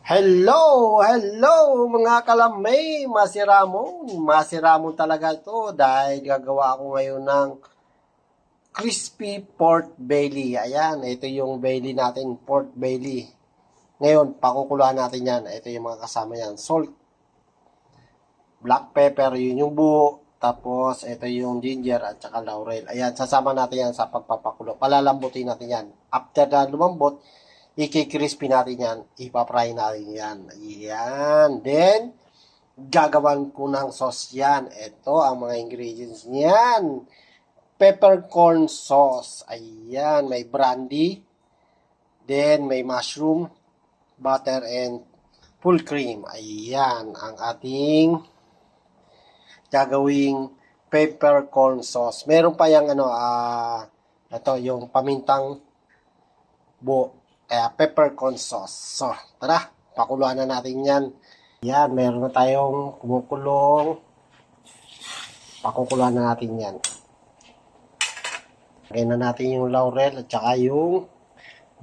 Hello mga kalamay, masiramon talaga ito dahil gagawa ako ngayon ng crispy pork belly. Ayan, ito yung belly natin, pork belly. Ngayon, pakukuluan natin yan. Ito yung mga kasama yan. Salt, black pepper, yun yung buo. Tapos, ito yung ginger at saka laurel. Ayan, sasama natin yan sa pagpapakulo. Palalambutin natin yan. After na lumambot, i-crispy natin yan. Ipapry natin yan. Ayan. Then, gagawan ko ng sauce yan. Ito ang mga ingredients niyan. Peppercorn sauce. Ayan. May brandy. Then, may mushroom, butter, and full cream. Ayan. Ang ating gagawing peppercorn sauce. Meron pa yung ito, yung pamintang buo. Kaya peppercorn sauce. So, tara, pakuluan na natin yan. Yan, meron na tayong kumukulong. Pakukuluan na natin yan. Lagyan na natin yung laurel at saka yung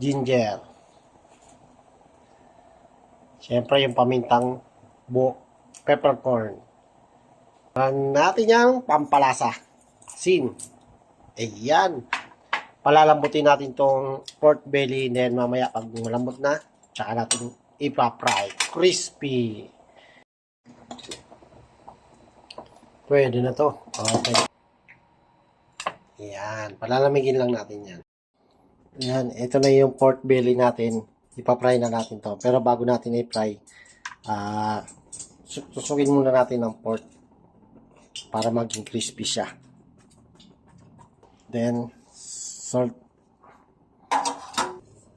ginger. Siyempre, yung pamintang buo, peppercorn. Natin yung pampalasa. Asin. Ayan. Palalambutin natin tong pork belly, then mamaya pag malambot na, tsaka natin ipa-fry. Crispy. Pwede na to. Okay. Yan. Palalamigin lang natin yan. Yan. Ito na yung pork belly natin. Ipa-fry na natin to. Pero bago natin i-fry, susugin muna natin ng pork para maging crispy siya. Then, salt.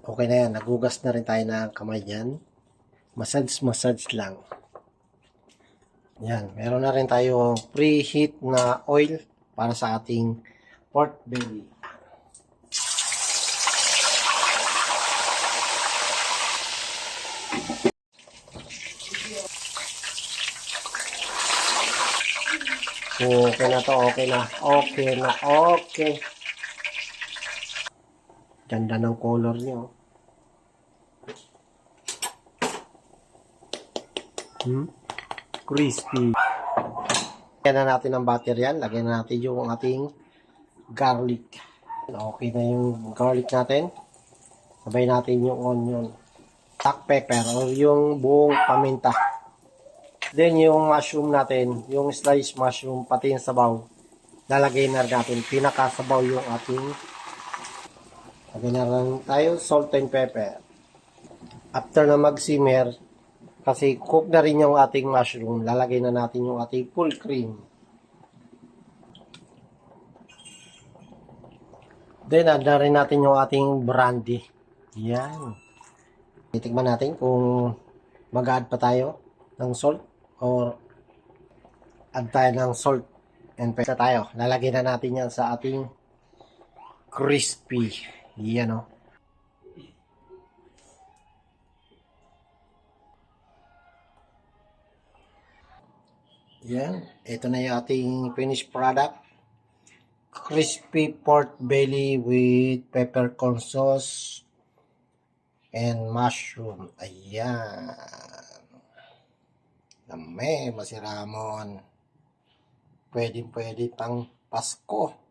Okay na yan. Nagugas na rin tayo ng kamay yan. Massage lang. Yan. Meron na rin tayo preheat na oil para sa ating pork belly. Okay na to. Okay. Ganda ng color niyo. Crispy. Lagyan na natin ng butter yan. Lagyan na natin yung ating garlic. Okay na yung garlic natin. Sabay natin yung onion. Black pepper o yung buong paminta. Then yung mushroom natin, yung sliced mushroom, pati yung sabaw. Lalagay na natin. Pinakasabaw yung ating. Lagyan na lang tayo salt and pepper. After na mag-simmer, kasi cook na rin yung ating mushroom, lalagay na natin yung ating full cream. Then, add na rin natin yung ating brandy. Yan. Titikman natin kung mag-add pa tayo ng salt or add tayo ng salt and pepper tayo. Lalagay na natin yan sa ating crispy. Yan o. Yan. Ito na yung ating finished product. Crispy pork belly with peppercorn sauce and mushroom. Ayan. Dami, masiramon. Pwede pang Pasko.